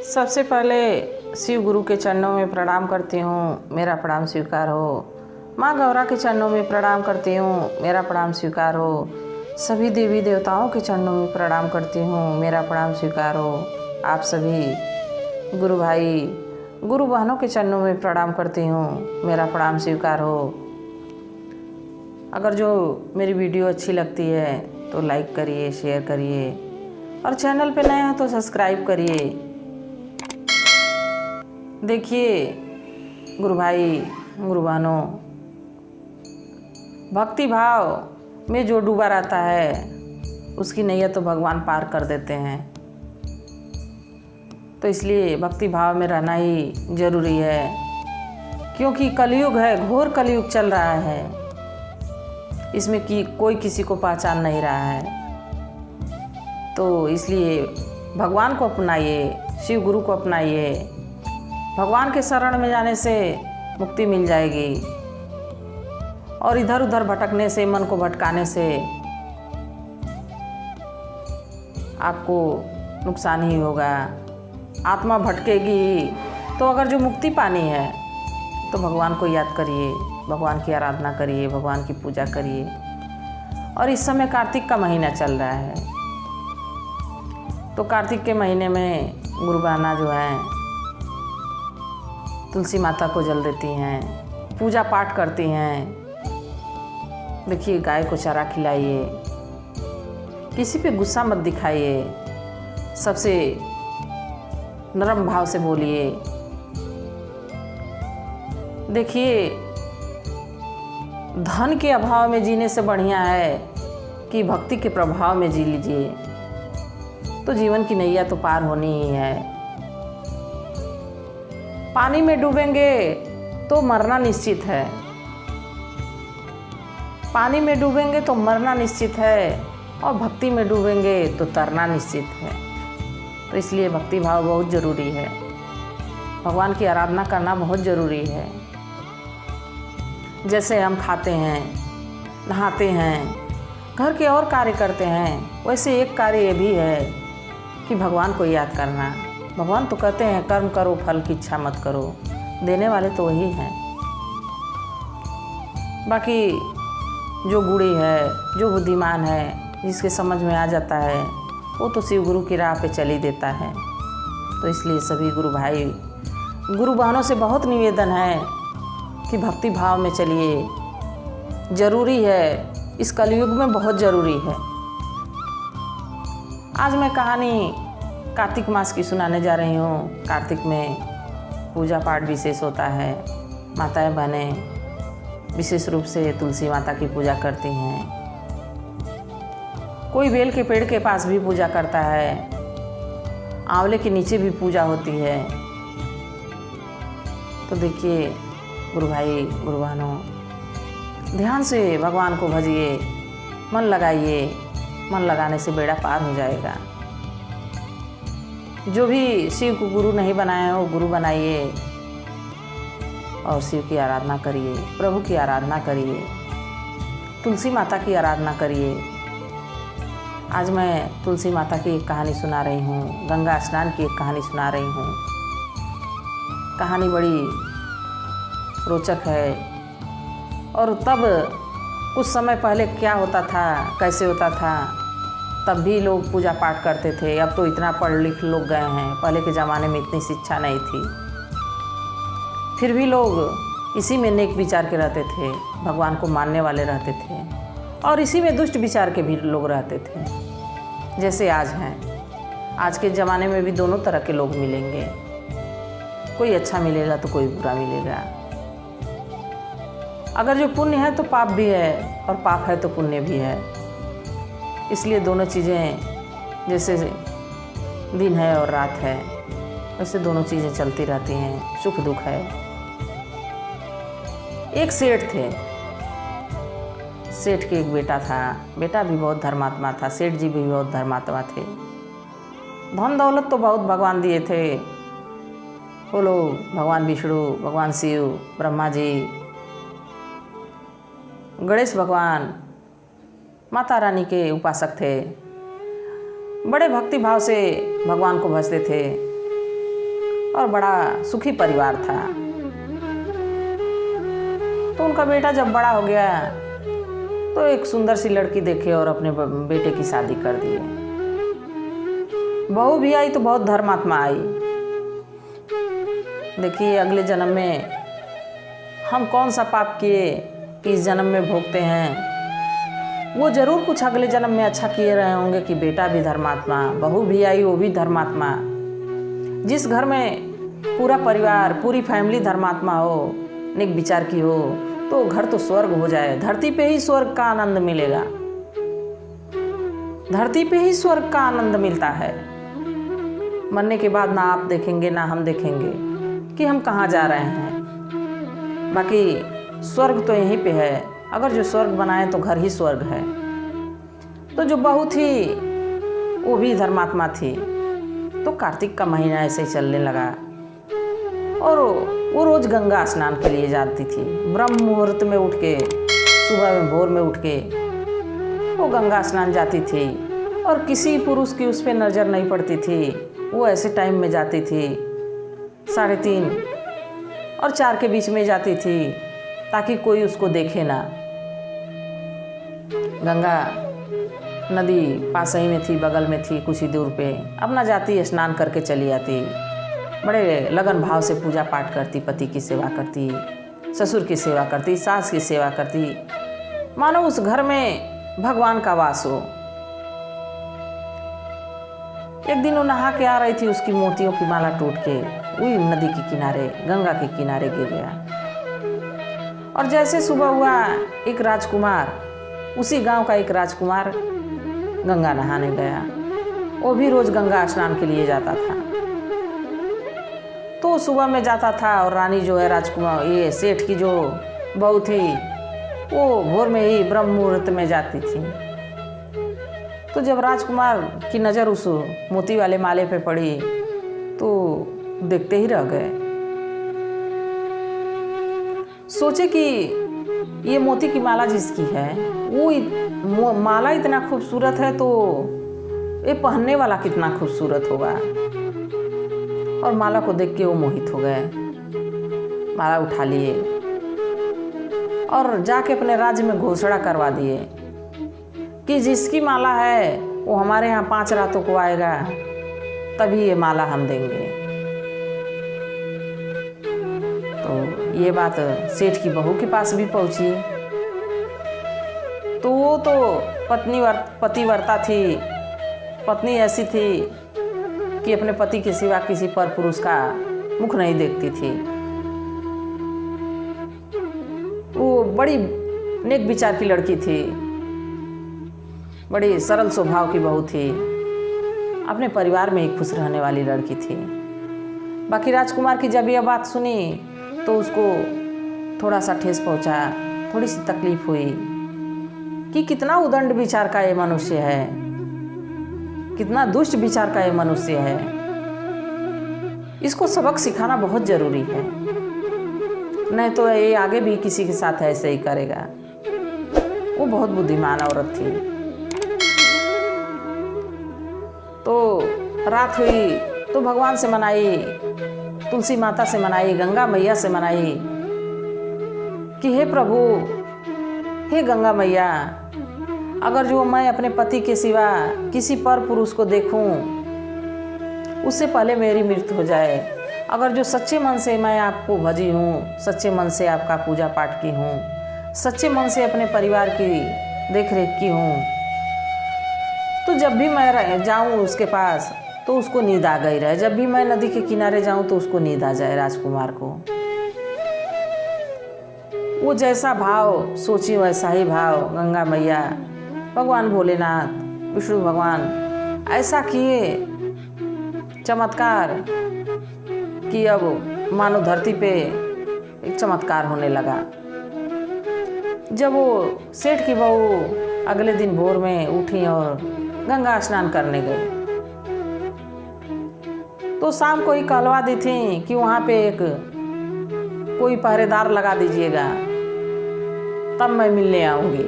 सबसे पहले शिव गुरु के चरणों में प्रणाम करती हूँ, मेरा प्रणाम स्वीकार हो। माँ गौरा के चरणों में प्रणाम करती हूँ, मेरा प्रणाम स्वीकार हो। सभी देवी देवताओं के चरणों में प्रणाम करती हूँ, मेरा प्रणाम स्वीकार हो। आप सभी गुरु भाई गुरु बहनों के चरणों में प्रणाम करती हूँ, मेरा प्रणाम स्वीकार हो। अगर जो मेरी वीडियो अच्छी लगती है तो लाइक करिए, शेयर करिए और चैनल पे नए हैं तो सब्सक्राइब करिए। देखिए गुरु भाई गुरु बहनों, भक्ति भाव में जो डूबा रहता है उसकी नैया तो भगवान पार कर देते हैं। तो इसलिए भक्ति भाव में रहना ही जरूरी है, क्योंकि कलयुग है, घोर कलयुग चल रहा है। इसमें कि कोई किसी को पहचान नहीं रहा है। तो इसलिए भगवान को अपनाइए, शिव गुरु को अपनाइए। भगवान के शरण में जाने से मुक्ति मिल जाएगी और इधर उधर भटकने से, मन को भटकाने से आपको नुकसान ही होगा। आत्मा भटकेगी। तो अगर जो मुक्ति पानी है तो भगवान को याद करिए, भगवान की आराधना करिए, भगवान की पूजा करिए। और इस समय कार्तिक का महीना चल रहा है, तो कार्तिक के महीने में गुरु बहना जो है तुलसी माता को जल देती हैं, पूजा पाठ करती हैं। देखिए, गाय को चारा खिलाइए, किसी पे गुस्सा मत दिखाइए, सबसे नरम भाव से बोलिए। देखिए, धन के अभाव में जीने से बढ़िया है कि भक्ति के प्रभाव में जी लीजिए, तो जीवन की नैया तो पार होनी ही है। पानी में डूबेंगे तो मरना निश्चित है, पानी में डूबेंगे तो मरना निश्चित है, और भक्ति में डूबेंगे तो तरना निश्चित है। तो इसलिए भक्ति भाव बहुत ज़रूरी है, भगवान की आराधना करना बहुत ज़रूरी है। जैसे हम खाते हैं, नहाते हैं, घर के और कार्य करते हैं, वैसे एक कार्य ये भी है कि भगवान को याद करना। भगवान तो कहते हैं कर्म करो, फल की इच्छा मत करो, देने वाले तो वही हैं। बाकी जो गुणी है, जो बुद्धिमान है, जिसके समझ में आ जाता है, वो तो शिव गुरु की राह पे चल ही देता है। तो इसलिए सभी गुरु भाई गुरु बहनों से बहुत निवेदन है कि भक्ति भाव में चलिए, ज़रूरी है, इस कलयुग में बहुत ज़रूरी है। आज मैं कहानी कार्तिक मास की सुनाने जा रही हूँ। कार्तिक में पूजा पाठ विशेष होता है। माताएं बहनें विशेष रूप से तुलसी माता की पूजा करती हैं। कोई बेल के पेड़ के पास भी पूजा करता है, आंवले के नीचे भी पूजा होती है। तो देखिए गुरु भाई गुरु बहनों, ध्यान से भगवान को भजिए, मन लगाइए। मन लगाने से बेड़ा पार हो जाएगा। जो भी शिव को गुरु नहीं बनाए हैं वो गुरु बनाइए और शिव की आराधना करिए, प्रभु की आराधना करिए, तुलसी माता की आराधना करिए। आज मैं तुलसी माता की एक कहानी सुना रही हूँ, गंगा स्नान की एक कहानी सुना रही हूँ। कहानी बड़ी रोचक है। और तब कुछ समय पहले क्या होता था, कैसे होता था, तब भी लोग पूजा पाठ करते थे। अब तो इतना पढ़ लिख लोग गए हैं, पहले के ज़माने में इतनी शिक्षा नहीं थी, फिर भी लोग इसी में नेक विचार के रहते थे, भगवान को मानने वाले रहते थे, और इसी में दुष्ट विचार के भी लोग रहते थे, जैसे आज हैं। आज के ज़माने में भी दोनों तरह के लोग मिलेंगे, कोई अच्छा मिलेगा तो कोई बुरा मिलेगा। अगर जो पुण्य है तो पाप भी है, और पाप है तो पुण्य भी है। इसलिए दोनों चीज़ें, जैसे दिन है और रात है, वैसे दोनों चीज़ें चलती रहती हैं, सुख दुख है। एक सेठ थे, सेठ के एक बेटा था। बेटा भी बहुत धर्मात्मा था, सेठ जी भी बहुत धर्मात्मा थे। धन दौलत तो बहुत भगवान दिए थे। वो लोग भगवान विष्णु, भगवान शिव, ब्रह्मा जी, गणेश भगवान, माता रानी के उपासक थे। बड़े भक्ति भाव से भगवान को भजते थे। और बड़ा सुखी परिवार था। तो उनका बेटा जब बड़ा हो गया तो एक सुंदर सी लड़की देखे और अपने बेटे की शादी कर दी। बहू भी आई तो बहुत धर्मात्मा आई। देखिए अगले जन्म में हम कौन सा पाप किए कि इस जन्म में भोगते हैं। वो जरूर कुछ अगले जन्म में अच्छा किए रहे होंगे कि बेटा भी धर्मात्मा, बहू भी आई वो भी धर्मात्मा। जिस घर में पूरा परिवार पूरी फैमिली धर्मात्मा हो, नेक विचार की हो, तो घर तो स्वर्ग हो जाए। धरती पे ही स्वर्ग का आनंद मिलेगा। धरती पे ही स्वर्ग का आनंद मिलता है। मरने के बाद ना आप देखेंगे ना हम देखेंगे कि हम कहाँ जा रहे हैं। बाकी स्वर्ग तो यहीं पे है। अगर जो स्वर्ग बनाए तो घर ही स्वर्ग है। तो जो बहू थी वो भी धर्मात्मा थी। तो कार्तिक का महीना ऐसे ही चलने लगा और वो रोज़ गंगा स्नान के लिए जाती थी। ब्रह्म मुहूर्त में उठ के, सुबह में भोर में उठ के वो गंगा स्नान जाती थी और किसी पुरुष की उस पर नज़र नहीं पड़ती थी। वो ऐसे टाइम में जाती थी 3:30 और 4 के बीच में जाती थी ताकि कोई उसको देखे ना। गंगा नदी पास ही में थी, बगल में थी, कुछ ही दूर पे। अपना जाती स्नान करके चली आती। बड़े लगन भाव से पूजा पाठ करती, पति की सेवा करती, ससुर की सेवा करती, सास की सेवा करती, मानो उस घर में भगवान का वास हो। एक दिन वो नहा के आ रही थी, उसकी मोतियों की माला टूट के वही नदी के किनारे, गंगा के किनारे गिर गया। और जैसे सुबह हुआ, एक राजकुमार, उसी गांव का एक राजकुमार गंगा नहाने गया। वो भी रोज गंगा स्नान के लिए जाता था। तो सुबह में जाता था और रानी जो है राजकुमार, ये सेठ की जो बहू थी, वो भोर में ही ब्रह्म मुहूर्त में जाती थी। तो जब राजकुमार की नज़र उस मोती वाले माले पे पड़ी तो देखते ही रह गए। सोचे कि ये मोती की माला जिसकी है वो माला इतना खूबसूरत है तो ये पहनने वाला कितना खूबसूरत होगा। और माला को देख के वो मोहित हो गए। माला उठा लिए और जाके अपने राज्य में घोषणा करवा दिए कि जिसकी माला है वो हमारे यहाँ 5 रातों को आएगा, तभी ये माला हम देंगे। तो ये बात सेठ की बहू के पास भी पहुंची। तो वो तो पतिव्रता थी, पत्नी ऐसी थी कि अपने पति के सिवा किसी पर पुरुष का मुख नहीं देखती थी। वो बड़ी नेक विचार की लड़की थी, बड़ी सरल स्वभाव की बहू थी, अपने परिवार में ही खुश रहने वाली लड़की थी। बाकी राजकुमार की जब यह बात सुनी तो उसको थोड़ा सा ठेस पहुंचा, थोड़ी सी तकलीफ हुई कि कितना उदंड विचार का ये मनुष्य है, कितना दुष्ट विचार का ये मनुष्य है। इसको सबक सिखाना बहुत जरूरी है, नहीं तो ये आगे भी किसी के साथ ऐसे ही करेगा। वो बहुत बुद्धिमान औरत थी। तो रात हुई तो भगवान से मनाई, तुलसी माता से मनाई, गंगा मैया से मनाई कि हे प्रभु, हे गंगा मैया, अगर जो मैं अपने पति के सिवा किसी पर पुरुष को देखूं उससे पहले मेरी मृत्यु हो जाए। अगर जो सच्चे मन से मैं आपको भजी हूँ, सच्चे मन से आपका पूजा पाठ की हूँ, सच्चे मन से अपने परिवार की देख रेख की हूँ, तो जब भी मैं जाऊँ उसके पास तो उसको नींद आ गई रहे। जब भी मैं नदी के किनारे जाऊँ तो उसको नींद आ जाए राजकुमार को। वो जैसा भाव सोची वैसा ही भाव गंगा मैया, भगवान भोलेनाथ, विष्णु भगवान ऐसा किए चमत्कार कि अब मानो धरती पे एक चमत्कार होने लगा। जब वो सेठ की बहू अगले दिन भोर में उठी और गंगा स्नान करने गई तो शाम को ही कहलवा दी थी कि वहाँ पे एक कोई पहरेदार लगा दीजिएगा, तब मैं मिलने आऊँगी।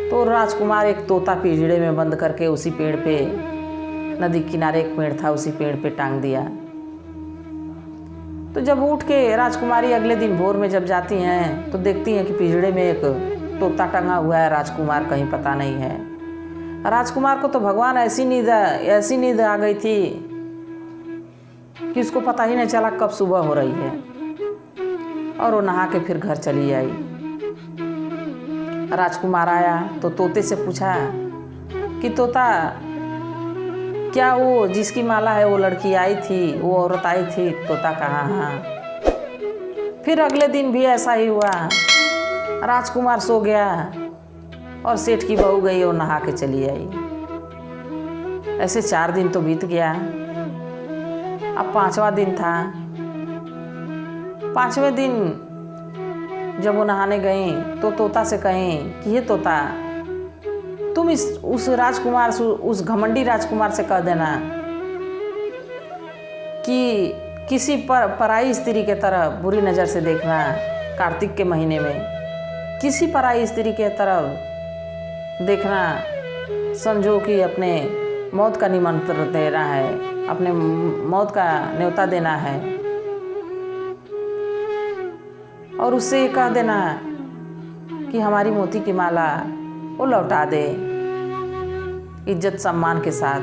तो राजकुमार एक तोता पिंजड़े में बंद करके उसी पेड़ पे नदी किनारे एक पेड़ था, उसी पेड़ पे टांग दिया। तो जब उठ के राजकुमारी अगले दिन भोर में जब जाती हैं तो देखती हैं कि पिंजड़े में एक तोता टंगा हुआ है, राजकुमार कहीं पता नहीं है। राजकुमार को तो भगवान ऐसी नींद आ गई थी कि उसको पता ही नहीं चला कब सुबह हो रही है, और वो नहा के फिर घर चली आई। राजकुमार आया तो तोते से पूछा कि तोता, क्या वो जिसकी माला है वो लड़की आई थी, वो औरत आई थी? तोता कहा हाँ। फिर अगले दिन भी ऐसा ही हुआ। राजकुमार सो गया और सेठ की बहू गई और नहा के चली आई। ऐसे 4 दिन तो बीत गया। अब 5वां दिन था। 5वें दिन जब वो नहाने गई तो तोता से कहें कि ये तोता, तुम उस राजकुमार से, उस घमंडी राजकुमार से कह देना कि किसी पराई स्त्री के तरह बुरी नज़र से देखना। कार्तिक के महीने में किसी पराई स्त्री के तरफ देखना, समझो कि अपने मौत का निमंत्रण देना है, अपने मौत का न्योता देना है। और उससे कह देना कि हमारी मोती की माला वो लौटा दे इज्जत सम्मान के साथ।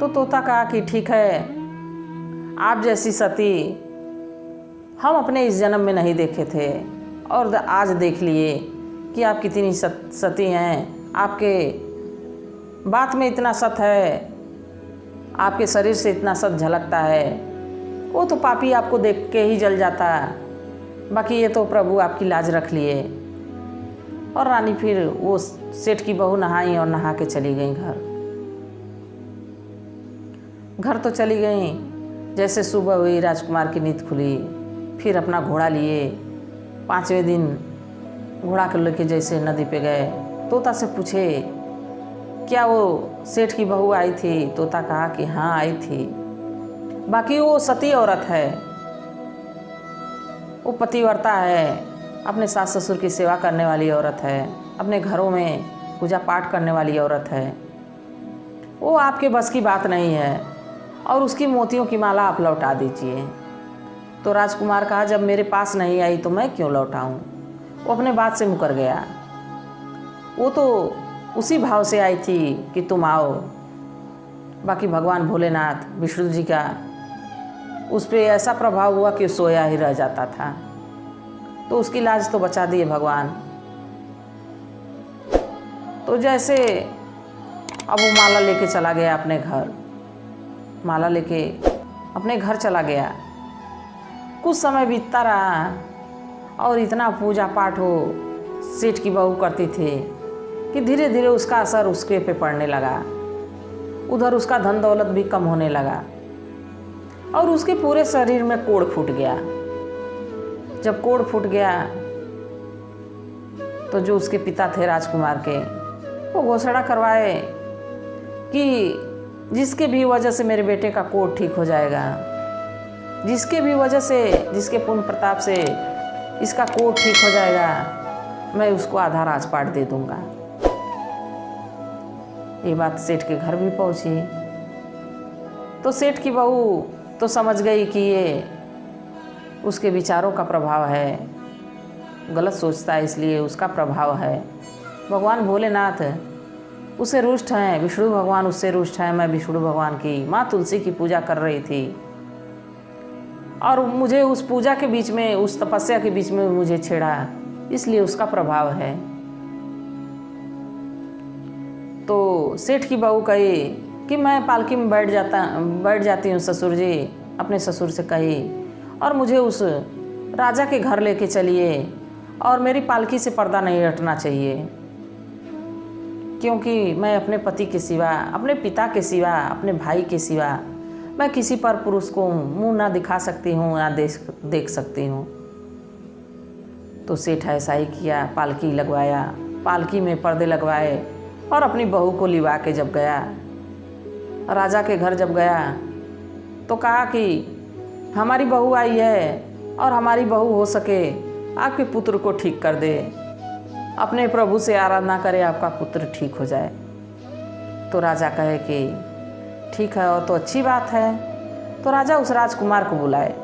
तो तोता कहा कि ठीक है, आप जैसी सती हम अपने इस जन्म में नहीं देखे थे और आज देख लिए कि आप कितनी सती हैं। आपके बात में इतना सत है, आपके शरीर से इतना सत झलकता है। वो तो पापी आपको देख के ही जल जाता, बाकी ये तो प्रभु आपकी लाज रख लिए। और रानी फिर वो सेठ की बहू नहाई और नहा के चली गई घर तो चली गई। जैसे सुबह हुई राजकुमार की नींद खुली, फिर अपना घोड़ा लिए 5वें दिन घोड़ा को लेके जैसे नदी पे गए। तोता से पूछे क्या वो सेठ की बहू आई थी? तोता कहा कि हाँ आई थी, बाकी वो सती औरत है, वो पतिव्रता है, अपने सास ससुर की सेवा करने वाली औरत है, अपने घरों में पूजा पाठ करने वाली औरत है। वो आपके बस की बात नहीं है और उसकी मोतियों की माला आप लौटा दीजिए। तो राजकुमार कहा जब मेरे पास नहीं आई तो मैं क्यों लौटाऊं? वो अपने बात से मुकर गया। वो तो उसी भाव से आई थी कि तुम आओ, बाकी भगवान भोलेनाथ विष्णु जी का उस पर ऐसा प्रभाव हुआ कि सोया ही रह जाता था, तो उसकी लाज तो बचा दिए भगवान। तो जैसे अब वो माला लेके चला गया अपने घर, माला लेके अपने घर चला गया। कुछ समय बीतता रहा और इतना पूजा पाठ हो सेठ की बहू करती थी कि धीरे धीरे उसका असर उसके पे पड़ने लगा। उधर उसका धन दौलत भी कम होने लगा और उसके पूरे शरीर में कोढ़ फूट गया। जब कोढ़ फूट गया तो जो उसके पिता थे राजकुमार के, वो घोषणा करवाए कि जिसके भी वजह से मेरे बेटे का कोढ़ ठीक हो जाएगा, जिसके भी वजह से, जिसके पुण्य प्रताप से इसका कोढ़ ठीक हो जाएगा, मैं उसको आधा राजपाट दे दूंगा। ये बात सेठ के घर भी पहुंची तो सेठ की बहू तो समझ गई कि ये उसके विचारों का प्रभाव है, गलत सोचता है इसलिए उसका प्रभाव है। भगवान भोलेनाथ उससे रुष्ट हैं, विष्णु भगवान उससे रुष्ट हैं। मैं विष्णु भगवान की माँ तुलसी की पूजा कर रही थी और मुझे उस पूजा के बीच में, उस तपस्या के बीच में मुझे छेड़ा, इसलिए उसका प्रभाव है। तो सेठ की बहू कही कि मैं पालकी में बैठ जाती हूँ ससुर जी, अपने ससुर से कही, और मुझे उस राजा के घर लेके चलिए और मेरी पालकी से पर्दा नहीं हटना चाहिए, क्योंकि मैं अपने पति के सिवा, अपने पिता के सिवा, अपने भाई के सिवा मैं किसी पर पुरुष को मुंह ना दिखा सकती हूँ ना देख सकती हूँ। तो सेठ ऐसा ही किया, पालकी लगवाया, पालकी में पर्दे लगवाए और अपनी बहू को लिवा के जब गया, राजा के घर जब गया तो कहा कि हमारी बहू आई है और हमारी बहू हो सके आपके पुत्र को ठीक कर दे, अपने प्रभु से आराधना करे आपका पुत्र ठीक हो जाए। तो राजा कहे कि ठीक है और तो अच्छी बात है। तो राजा उस राजकुमार को बुलाए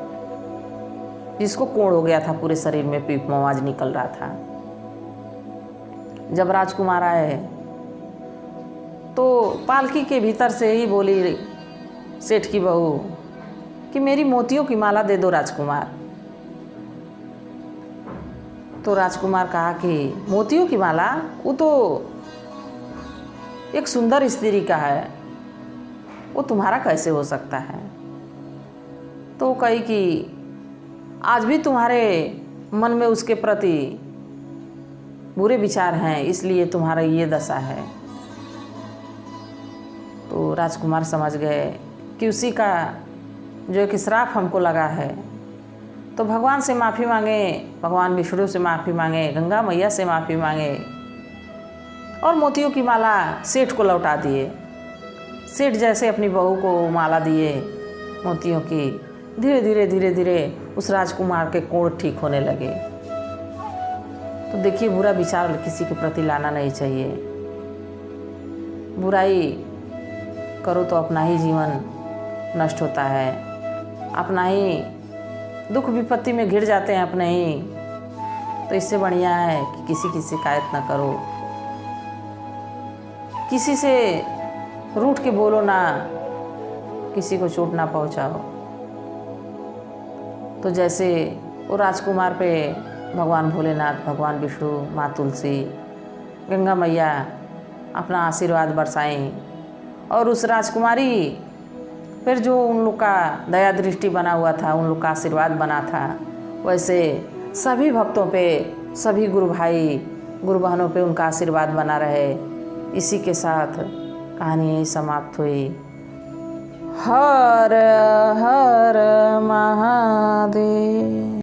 जिसको कोढ़ हो गया था, पूरे शरीर में पीप में आवाज निकल रहा था। जब राजकुमार आए तो पालकी के भीतर से ही बोली सेठ की बहू कि मेरी मोतियों की माला दे दो राजकुमार। तो राजकुमार कहा कि मोतियों की माला, वो तो एक सुंदर स्त्री का है, वो तुम्हारा कैसे हो सकता है। तो कही कि आज भी तुम्हारे मन में उसके प्रति बुरे विचार हैं, इसलिए तुम्हारा ये दशा है। तो राजकुमार समझ गए कि उसी का जो एक श्राप हमको लगा है। तो भगवान से माफ़ी मांगे, भगवान विष्णु से माफ़ी मांगे, गंगा मैया से माफ़ी मांगे और मोतियों की माला सेठ को लौटा दिए। सेठ जैसे अपनी बहू को माला दिए मोतियों की, धीरे धीरे धीरे धीरे उस राजकुमार के कोढ़ ठीक होने लगे। तो देखिए, बुरा विचार किसी के प्रति लाना नहीं चाहिए। बुराई करो तो अपना ही जीवन नष्ट होता है, अपना ही दुख विपत्ति में घिर जाते हैं अपने ही। तो इससे बढ़िया है कि किसी की शिकायत ना करो, किसी से रूठ के बोलो ना, किसी को चोट ना पहुंचाओ। तो जैसे वो राजकुमार पे भगवान भोलेनाथ, भगवान विष्णु, माँ तुलसी, गंगा मैया अपना आशीर्वाद बरसाएं और उस राजकुमारी फिर जो उन लोग का दया दृष्टि बना हुआ था, उन लोग का आशीर्वाद बना था, वैसे सभी भक्तों पे, सभी गुरु भाई गुरु बहनों पे उनका आशीर्वाद बना रहे। इसी के साथ कहानी समाप्त हुई। हर हर महादेव।